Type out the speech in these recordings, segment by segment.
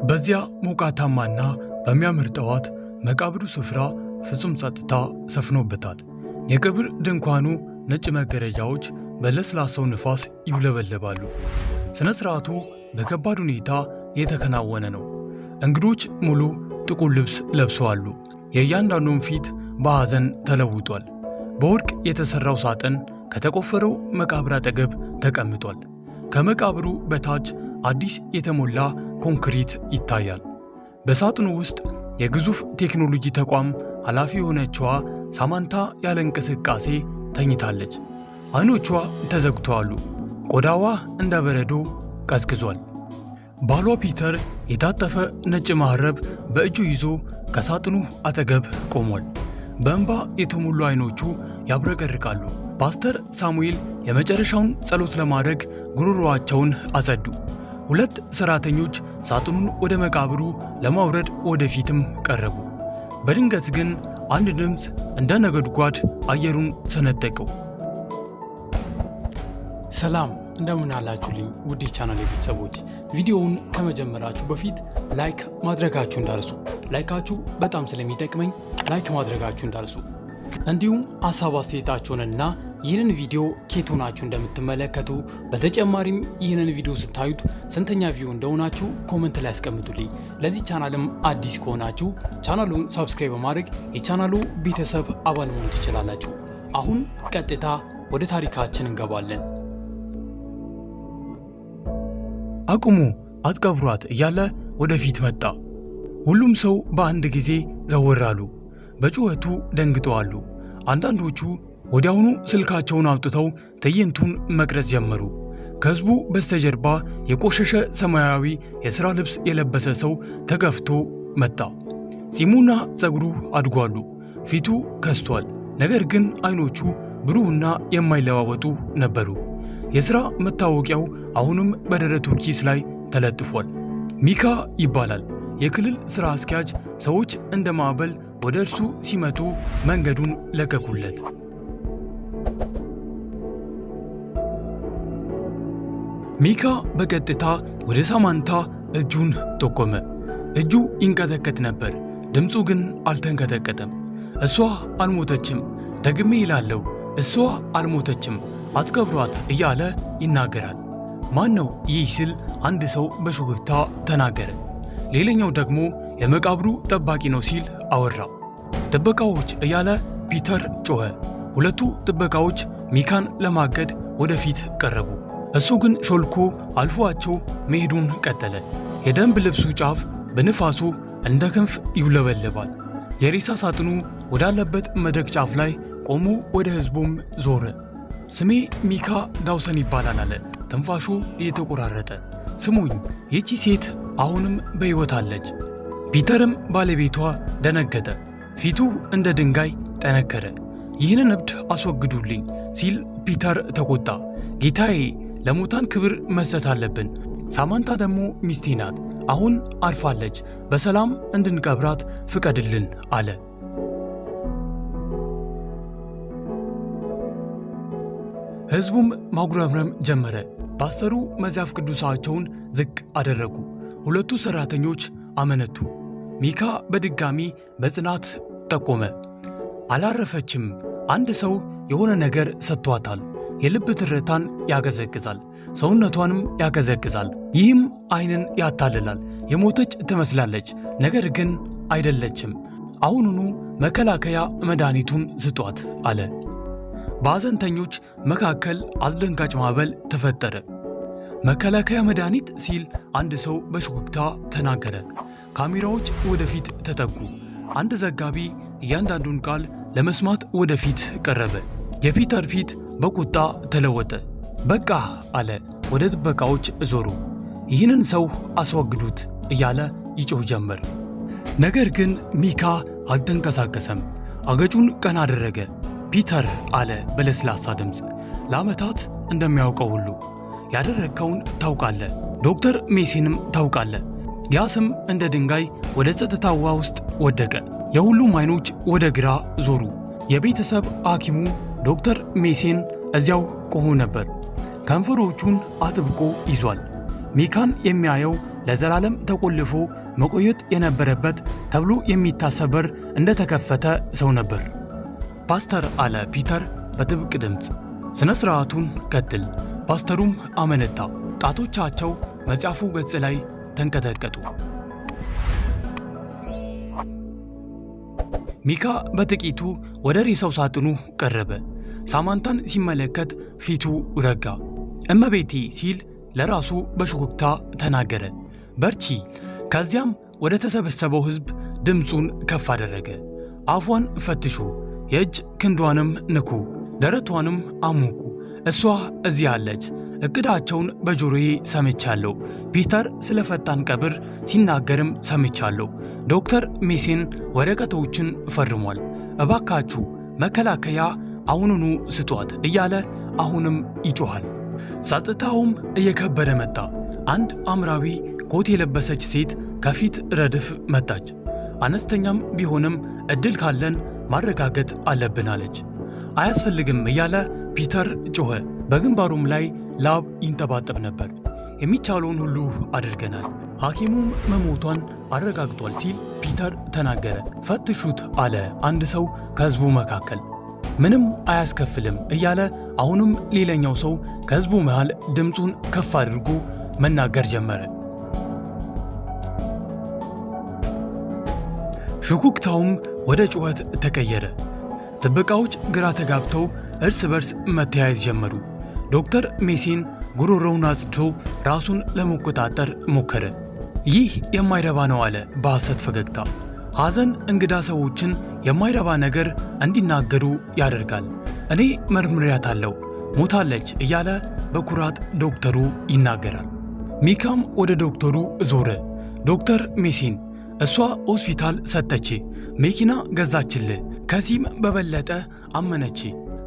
በዚያ ሞቃታማና በሚያምር ጠዋት መቃብሩ ስፍራ ፍጹም ጸጥታ ሰፍኖበታል። የቀብር ድንኳኑ ነጭ መጋረጃዎች በለስላሳው ንፋስ ይውለበለባሉ። ስነ ስርዓቱ በከባድ ሁኔታ የተከናወነ ነው። እንግዶች ሙሉ ጥቁር ልብስ ለብሰዋል። የእያንዳንዱም ፊት በሐዘን ተለውጧል። በወርቅ የተሰራው ሳጥን ከተቆፈረው መቃብር አጠገብ ተቀምጧል። ከመቃብሩ በታች አዲስ የተሞላ ኮንክሪት ይታያል። በሳጥኑ ውስጥ የግዙፍ ቴክኖሎጂ ተቋም ኃላፊ የሆነችዋ ሳማንታ ያለ እንቅስቃሴ ተኝታለች። አይኖቿ ተዘግተዋል። ቆዳዋ እንደ በረዶ ቀዝቅዟል። ባሏ ፒተር የታጠፈ ነጭ መሐረብ በእጁ ይዞ ከሳጥኑ አጠገብ ቆሟል። በእንባ የተሞሉ አይኖቹ ያብረቀርቃሉ። ፓስተር ሳሙኤል የመጨረሻውን ጸሎት ለማድረግ ጉሮሮአቸውን አጸዱ። ሁለት ሰራተኞች ሳጥኑን ወደ መቃብሩ ለማውረድ ወደፊትም ቀረቡ። በድንገት ግን አንድ ድምፅ እንደ ነጎድጓድ አየሩን ሰነጠቀው። ሰላም እንደምን አላችሁልኝ ውድ ቻናሌ ቤተሰቦች፣ ቪዲዮውን ከመጀመራችሁ በፊት ላይክ ማድረጋችሁ እንዳርሱ። ላይካችሁ በጣም ስለሚጠቅመኝ ላይክ ማድረጋችሁ እንዳርሱ። እንዲሁም ሐሳብ አስተያየታችሁንና ይህንን ቪዲዮ ከየት ሆናችሁ እንደምትመለከቱ፣ በተጨማሪም ይህንን ቪዲዮ ስታዩት ስንተኛ ቪው እንደሆናችሁ ኮመንት ላይ አስቀምጡልኝ። ለዚህ ቻናልም አዲስ ከሆናችሁ ቻናሉን ሰብስክራይብ በማድረግ የቻናሉ ቤተሰብ አባል መሆን ትችላላችሁ። አሁን ቀጥታ ወደ ታሪካችን እንገባለን። አቁሙ፣ አትቀብሯት እያለ ወደፊት መጣ። ሁሉም ሰው በአንድ ጊዜ ዘወር አሉ። በጩኸቱ ደንግጠዋል። አንዳንዶቹ ወዲያውኑ ስልካቸውን አውጥተው ትዕይንቱን መቅረጽ ጀመሩ። ከህዝቡ በስተጀርባ የቆሸሸ ሰማያዊ የሥራ ልብስ የለበሰ ሰው ተገፍቶ መጣ። ጺሙና ፀጉሩ አድጓሉ። ፊቱ ከስቷል። ነገር ግን አይኖቹ ብሩህና የማይለዋወጡ ነበሩ። የሥራ መታወቂያው አሁንም በደረቱ ኪስ ላይ ተለጥፏል። ሚካ ይባላል። የክልል ሥራ አስኪያጅ። ሰዎች እንደ ማዕበል ወደ እርሱ ሲመጡ መንገዱን ለቀቁለት። ሚካ በቀጥታ ወደ ሳማንታ እጁን ጠቆመ። እጁ ይንቀጠቀጥ ነበር፣ ድምፁ ግን አልተንቀጠቀጠም። እሷ አልሞተችም፣ ደግሜ ይላለሁ፣ እሷ አልሞተችም፣ አትቀብሯት እያለ ይናገራል። ማን ነው ይህ ሲል አንድ ሰው በሹክታ ተናገረ። ሌላኛው ደግሞ የመቃብሩ ጠባቂ ነው ሲል አወራ። ጥበቃዎች እያለ ፒተር ጮኸ። ሁለቱ ጥበቃዎች ሚካን ለማገድ ወደፊት ቀረቡ። እሱ ግን ሾልኮ አልፏቸው መሄዱን ቀጠለ። የደንብ ልብሱ ጫፍ በንፋሱ እንደ ክንፍ ይውለበለባል። የሬሳ ሳጥኑ ወዳለበት መድረክ ጫፍ ላይ ቆሞ ወደ ሕዝቡም ዞረ። ስሜ ሚካ ዳውሰን ይባላል አለ፣ ትንፋሹ እየተቆራረጠ። ስሙኝ፣ ይቺ ሴት አሁንም በሕይወት አለች። ፒተርም ባለቤቷ ደነገጠ። ፊቱ እንደ ድንጋይ ጠነከረ። ይህንን እብድ አስወግዱልኝ ሲል ፒተር ተቆጣ። ጌታዬ፣ ለሙታን ክብር መስጠት አለብን። ሳማንታ ደግሞ ሚስቴ ናት። አሁን አርፋለች። በሰላም እንድንቀብራት ፍቀድልን አለ። ሕዝቡም ማጉረምረም ጀመረ። ፓስተሩ መጽሐፍ ቅዱሳቸውን ዝቅ አደረጉ። ሁለቱ ሰራተኞች አመነቱ። ሚካ በድጋሚ በጽናት ጠቆመ። አላረፈችም። አንድ ሰው የሆነ ነገር ሰጥቷታል። የልብ ትርታን ያቀዘቅዛል፣ ሰውነቷንም ያቀዘቅዛል። ይህም ዓይንን ያታልላል። የሞተች ትመስላለች፣ ነገር ግን አይደለችም። አሁኑኑ መከላከያ መድኃኒቱን ስጧት አለ። በሐዘንተኞች መካከል አስደንጋጭ ማዕበል ተፈጠረ። መከላከያ መድኃኒት ሲል አንድ ሰው በሹክታ ተናገረ። ካሜራዎች ወደፊት ተጠጉ። አንድ ዘጋቢ እያንዳንዱን ቃል ለመስማት ወደፊት ቀረበ። የፒተር ፊት በቁጣ ተለወጠ። በቃ አለ። ወደ ጥበቃዎች ዞሩ። ይህንን ሰው አስወግዱት እያለ ይጮህ ጀመር። ነገር ግን ሚካ አልተንቀሳቀሰም። አገጩን ቀና አደረገ። ፒተር አለ በለስላሳ ድምፅ፣ ለዓመታት እንደሚያውቀው ሁሉ ያደረግከውን ታውቃለህ። ዶክተር ሜሲንም ታውቃለህ። ያ ስም እንደ ድንጋይ ወደ ጸጥታ ውሃ ውስጥ ወደቀ። የሁሉም አይኖች ወደ ግራ ዞሩ። የቤተሰብ ሐኪሙ ዶክተር ሜሲን እዚያው ቆሞ ነበር። ከንፈሮቹን አጥብቆ ይዟል። ሚካን የሚያየው ለዘላለም ተቆልፎ መቆየት የነበረበት ተብሎ የሚታሰብ በር እንደተከፈተ ሰው ነበር። ፓስተር አለ ፒተር በጥብቅ ድምፅ። ስነ ስርዓቱን ቀጥል። ፓስተሩም አመነታ። ጣቶቻቸው መጽሐፉ ገጽ ላይ ተንቀጠቀጡ። ሚካ በጥቂቱ ወደ ሬሳው ሳጥኑ ቀረበ። ሳማንታን ሲመለከት ፊቱ ረጋ። እመቤቴ ሲል ለራሱ በሹክታ ተናገረ። በርቺ። ከዚያም ወደ ተሰበሰበው ሕዝብ ድምፁን ከፍ አደረገ። አፏን ፈትሹ፣ የእጅ ክንዷንም ንኩ፣ ደረቷንም አሙቁ። እሷ እዚህ አለች። እቅዳቸውን በጆሮዬ ሰምቻለሁ። ፒተር ስለ ፈጣን ቀብር ሲናገርም ሰምቻለሁ። ዶክተር ሜሲን ወረቀቶችን ፈርሟል። እባካችሁ መከላከያ አሁኑኑ ስጧት እያለ አሁንም ይጮኻል። ጸጥታውም እየከበደ መጣ። አንድ ሐምራዊ ኮት የለበሰች ሴት ከፊት ረድፍ መጣች። አነስተኛም ቢሆንም እድል ካለን ማረጋገጥ አለብን አለች። አያስፈልግም እያለ ፒተር ጮኸ። በግንባሩም ላይ ላብ ይንጠባጠብ ነበር። የሚቻለውን ሁሉ አድርገናል፣ ሐኪሙም መሞቷን አረጋግጧል ሲል ፒተር ተናገረ። ፈትሹት አለ አንድ ሰው ከሕዝቡ መካከል። ምንም አያስከፍልም እያለ አሁንም ሌላኛው ሰው ከሕዝቡ መሃል ድምፁን ከፍ አድርጎ መናገር ጀመረ። ሹኩክታውም ወደ ጩኸት ተቀየረ። ጥበቃዎች ግራ ተጋብተው እርስ በርስ መተያየት ጀመሩ። ዶክተር ሜሲን ጉሮሮውን አጽድቶ ራሱን ለመቆጣጠር ሞከረ። ይህ የማይረባ ነው አለ በሐሰት ፈገግታ። ሐዘን እንግዳ ሰዎችን የማይረባ ነገር እንዲናገሩ ያደርጋል። እኔ መርምሬያታለሁ፣ ሞታለች እያለ በኩራት ዶክተሩ ይናገራል። ሚካም ወደ ዶክተሩ ዞረ። ዶክተር ሜሲን እሷ ሆስፒታል ሰጠች፣ መኪና ገዛችልህ፣ ከዚህም በበለጠ አመነች።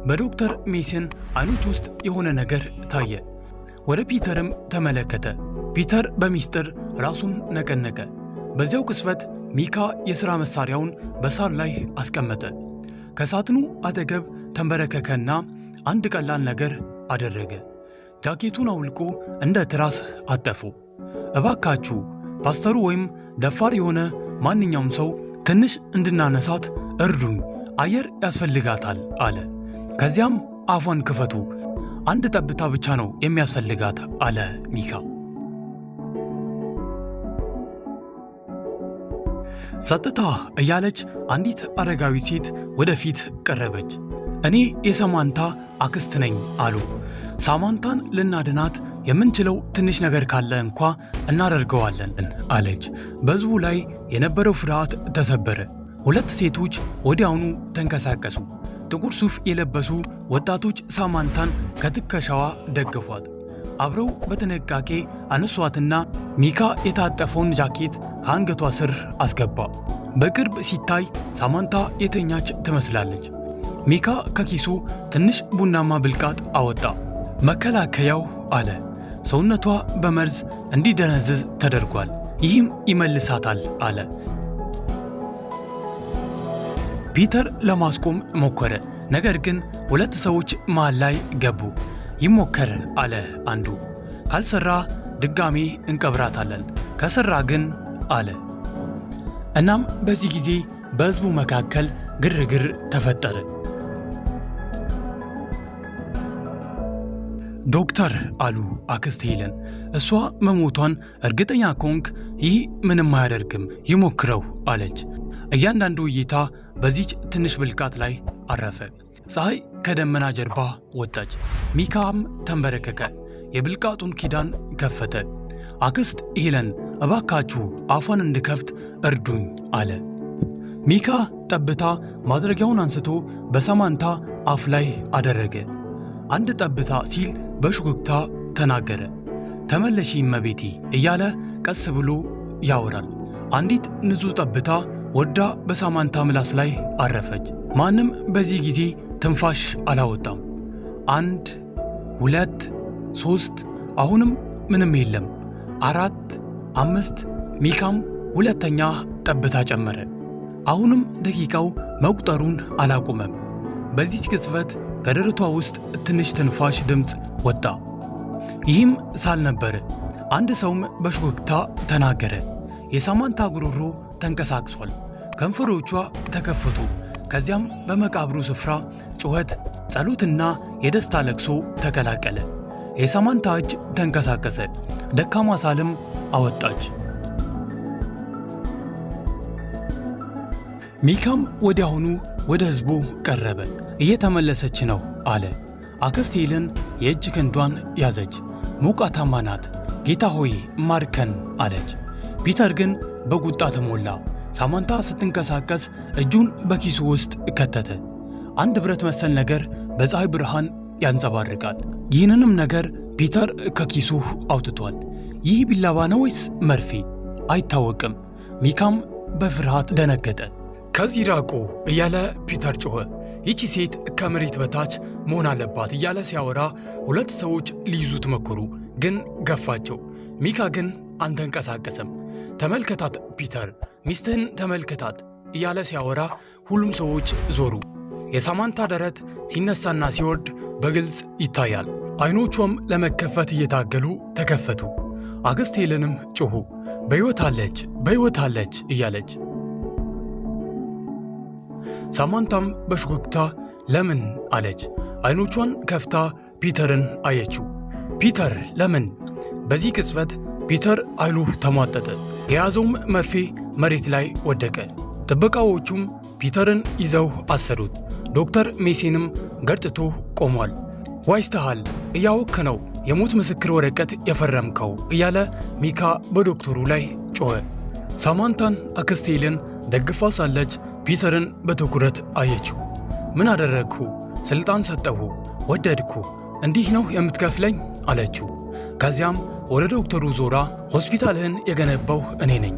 በዶክተር ሜሲን አይኖች ውስጥ የሆነ ነገር ታየ። ወደ ፒተርም ተመለከተ። ፒተር በሚስጥር ራሱን ነቀነቀ። በዚያው ቅስፈት ሚካ የሥራ መሳሪያውን በሳር ላይ አስቀመጠ። ከሳጥኑ አጠገብ ተንበረከከና አንድ ቀላል ነገር አደረገ። ጃኬቱን አውልቆ እንደ ትራስ አጠፉ። እባካችሁ ፓስተሩ ወይም ደፋር የሆነ ማንኛውም ሰው ትንሽ እንድናነሳት እርዱኝ፣ አየር ያስፈልጋታል አለ። ከዚያም አፏን ክፈቱ፣ አንድ ጠብታ ብቻ ነው የሚያስፈልጋት አለ ሚካ። ጸጥታ እያለች አንዲት አረጋዊ ሴት ወደፊት ቀረበች። እኔ የሳማንታ አክስት ነኝ አሉ። ሳማንታን ልናድናት የምንችለው ትንሽ ነገር ካለ እንኳ እናደርገዋለን አለች። በሕዝቡ ላይ የነበረው ፍርሃት ተሰበረ። ሁለት ሴቶች ወዲያውኑ ተንቀሳቀሱ። ጥቁር ሱፍ የለበሱ ወጣቶች ሳማንታን ከትከሻዋ ደግፏት። አብረው በጥንቃቄ አነሷትና ሚካ የታጠፈውን ጃኬት ከአንገቷ ስር አስገባ። በቅርብ ሲታይ ሳማንታ የተኛች ትመስላለች። ሚካ ከኪሱ ትንሽ ቡናማ ብልቃጥ አወጣ። መከላከያው አለ። ሰውነቷ በመርዝ እንዲደነዝዝ ተደርጓል፣ ይህም ይመልሳታል አለ። ፒተር ለማስቆም ሞከረ፣ ነገር ግን ሁለት ሰዎች መሃል ላይ ገቡ። ይሞከር አለ አንዱ። ካልሰራ ድጋሜ እንቀብራታለን፣ ከሰራ ግን አለ። እናም በዚህ ጊዜ በሕዝቡ መካከል ግርግር ተፈጠረ። ዶክተር አሉ አክስት ሄለን፣ እሷ መሞቷን እርግጠኛ ከሆንክ ይህ ምንም አያደርግም፣ ይሞክረው አለች። እያንዳንዱ እይታ በዚች ትንሽ ብልቃጥ ላይ አረፈ። ፀሐይ ከደመና ጀርባ ወጣች። ሚካም ተንበረከከ፣ የብልቃጡን ኪዳን ከፈተ። አክስት ሄለን እባካችሁ አፏን እንድከፍት እርዱኝ አለ። ሚካ ጠብታ ማድረጊያውን አንስቶ በሳማንታ አፍ ላይ አደረገ። አንድ ጠብታ ሲል በሹክታ ተናገረ። ተመለሺ እመቤቴ እያለ ቀስ ብሎ ያወራል። አንዲት ንጹሕ ጠብታ ወዳ በሳማንታ ምላስ ላይ አረፈች። ማንም በዚህ ጊዜ ትንፋሽ አላወጣም። 1 2 3 አሁንም ምንም የለም። 4 5 ሚካም ሁለተኛ ጠብታ ጨመረ። አሁንም ደቂቃው መቁጠሩን አላቆመም። በዚች ቅጽበት ከደረቷ ውስጥ ትንሽ ትንፋሽ ድምፅ ወጣ። ይህም ሳል ነበር። አንድ ሰውም በሽጎክታ ተናገረ። የሳማንታ ጉሮሮ ተንቀሳቅሷል፣ ከንፈሮቿ ተከፈቱ። ከዚያም በመቃብሩ ስፍራ ጩኸት፣ ጸሎትና የደስታ ለቅሶ ተቀላቀለ። የሳማንታ እጅ ተንቀሳቀሰ፣ ደካማ ሳልም አወጣች። ሚካም ወዲያውኑ ወደ ሕዝቡ ቀረበ። እየተመለሰች ነው አለ። አክስት ሄለን የእጅ ክንዷን ያዘች። ሞቃታማ ናት። ጌታ ሆይ ማርከን አለች። ፒተር ግን በቁጣ ተሞላ። ሳማንታ ስትንቀሳቀስ እጁን በኪሱ ውስጥ ከተተ። አንድ ብረት መሰል ነገር በፀሐይ ብርሃን ያንጸባርቃል። ይህንንም ነገር ፒተር ከኪሱ አውጥቷል። ይህ ቢላዋ ነው ወይስ መርፌ? አይታወቅም። ሚካም በፍርሃት ደነገጠ። ከዚህ ራቁ እያለ ፒተር ጮኸ። ይቺ ሴት ከመሬት በታች መሆን አለባት እያለ ሲያወራ ሁለት ሰዎች ሊይዙት መከሩ፣ ግን ገፋቸው። ሚካ ግን አልተንቀሳቀሰም። ተመልከታት ፒተር፣ ሚስትህን ተመልከታት እያለ ሲያወራ ሁሉም ሰዎች ዞሩ። የሳማንታ ደረት ሲነሳና ሲወርድ በግልጽ ይታያል። አይኖቿም ለመከፈት እየታገሉ ተከፈቱ። አክስት ሄለንም ጮኹ፣ በሕይወት አለች፣ በሕይወት አለች እያለች። ሳማንታም በሽጎክታ ለምን አለች። አይኖቿን ከፍታ ፒተርን አየችው። ፒተር ለምን? በዚህ ቅጽበት ፒተር ኃይሉ ተሟጠጠ። የያዘውም መርፌ መሬት ላይ ወደቀ። ጥበቃዎቹም ፒተርን ይዘው አሰሩት። ዶክተር ሜሲንም ገርጥቶ ቆሟል። ዋይስተሃል፣ እያወክ ነው የሞት ምስክር ወረቀት የፈረምከው እያለ ሚካ በዶክተሩ ላይ ጮኸ። ሳማንታን አክስት ሄለን ደግፋ ሳለች ፒተርን በትኩረት አየችው። ምን አደረግሁ? ስልጣን ሰጠሁ፣ ወደድኩ፣ እንዲህ ነው የምትከፍለኝ አለችው። ከዚያም ወደ ዶክተሩ ዞራ ሆስፒታልህን የገነባው እኔ ነኝ፣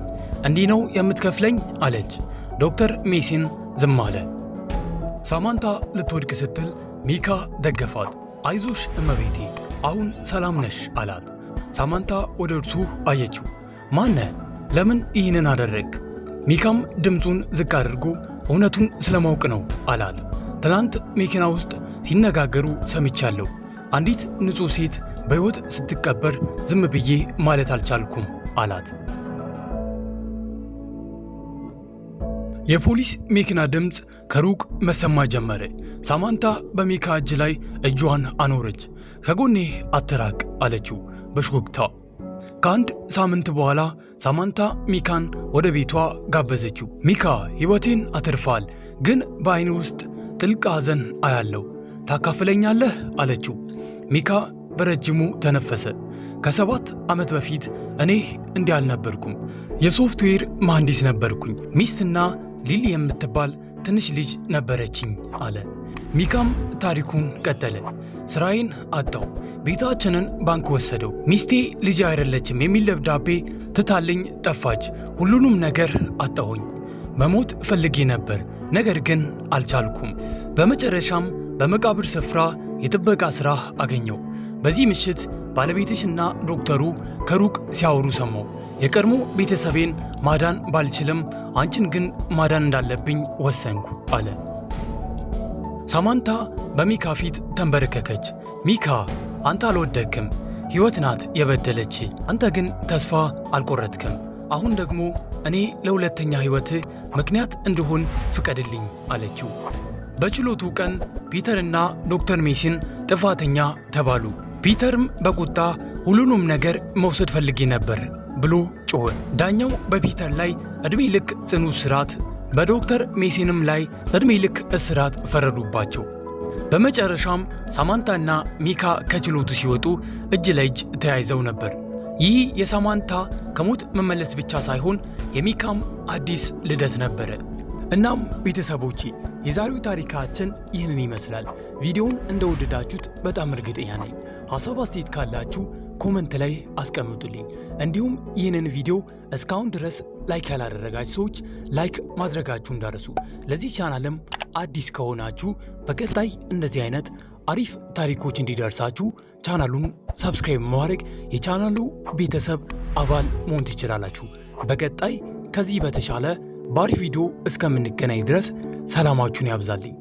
እንዲህ ነው የምትከፍለኝ አለች። ዶክተር ሜሲን ዝም አለ። ሳማንታ ልትወድቅ ስትል ሚካ ደገፋት። አይዞሽ እመቤቴ፣ አሁን ሰላም ነሽ አላት። ሳማንታ ወደ እርሱ አየችው። ማነ? ለምን ይህንን አደረግ? ሚካም ድምፁን ዝቅ አድርጎ እውነቱን ስለማውቅ ነው አላት። ትላንት መኪና ውስጥ ሲነጋገሩ ሰምቻለሁ። አንዲት ንጹሕ ሴት በሕይወት ስትቀበር ዝም ብዬ ማለት አልቻልኩም አላት። የፖሊስ መኪና ድምፅ ከሩቅ መሰማት ጀመረ። ሳማንታ በሚካ እጅ ላይ እጇን አኖረች። ከጎኔ አትራቅ አለችው በሽጎክታ። ከአንድ ሳምንት በኋላ ሳማንታ ሚካን ወደ ቤቷ ጋበዘችው። ሚካ ሕይወቴን አትርፋል፣ ግን በዐይን ውስጥ ጥልቅ ሐዘን አያለው። ታካፍለኛለህ አለችው። ሚካ በረጅሙ ተነፈሰ። ከ7 ዓመት በፊት እኔ እንዲህ አልነበርኩም። የሶፍትዌር መሐንዲስ ነበርኩኝ። ሚስትና ሊሊ የምትባል ትንሽ ልጅ ነበረችኝ አለ። ሚካም ታሪኩን ቀጠለ። ሥራዬን አጣው፣ ቤታችንን ባንክ ወሰደው፣ ሚስቴ ልጅ አይደለችም የሚል ደብዳቤ ትታልኝ ጠፋች። ሁሉንም ነገር አጣሁኝ። መሞት ፈልጌ ነበር፣ ነገር ግን አልቻልኩም። በመጨረሻም በመቃብር ስፍራ የጥበቃ ሥራ አገኘው። በዚህ ምሽት ባለቤትሽና ዶክተሩ ከሩቅ ሲያወሩ ሰማሁ። የቀድሞ ቤተሰቤን ማዳን ባልችልም አንቺን ግን ማዳን እንዳለብኝ ወሰንኩ አለ። ሳማንታ በሚካ ፊት ተንበረከከች። ሚካ፣ አንተ አልወደክም፣ ሕይወት ናት የበደለች፣ አንተ ግን ተስፋ አልቆረጥክም። አሁን ደግሞ እኔ ለሁለተኛ ሕይወትህ ምክንያት እንድሆን ፍቀድልኝ አለችው። በችሎቱ ቀን ፒተርና ዶክተር ሜሲን ጥፋተኛ ተባሉ። ፒተርም በቁጣ ሁሉንም ነገር መውሰድ ፈልጌ ነበር ብሎ ጮኸ። ዳኛው በፒተር ላይ ዕድሜ ልክ ጽኑ እስራት፣ በዶክተር ሜሲንም ላይ ዕድሜ ልክ እስራት ፈረዱባቸው። በመጨረሻም ሳማንታና ሚካ ከችሎቱ ሲወጡ እጅ ለእጅ ተያይዘው ነበር። ይህ የሳማንታ ከሞት መመለስ ብቻ ሳይሆን የሚካም አዲስ ልደት ነበረ። እናም ቤተሰቦቼ የዛሬው ታሪካችን ይህንን ይመስላል። ቪዲዮውን እንደወደዳችሁት በጣም እርግጠኛ ነኝ። ሐሳብ አስተያየት ካላችሁ ኮመንት ላይ አስቀምጡልኝ። እንዲሁም ይህንን ቪዲዮ እስካሁን ድረስ ላይክ ያላደረጋችሁ ሰዎች ላይክ ማድረጋችሁ እንዳረሱ። ለዚህ ቻናልም አዲስ ከሆናችሁ በቀጣይ እንደዚህ አይነት አሪፍ ታሪኮች እንዲደርሳችሁ ቻናሉን ሰብስክራይብ በማድረግ የቻናሉ ቤተሰብ አባል መሆን ትችላላችሁ። በቀጣይ ከዚህ በተሻለ በአሪፍ ቪዲዮ እስከምንገናኝ ድረስ ሰላማችሁን ያብዛልኝ።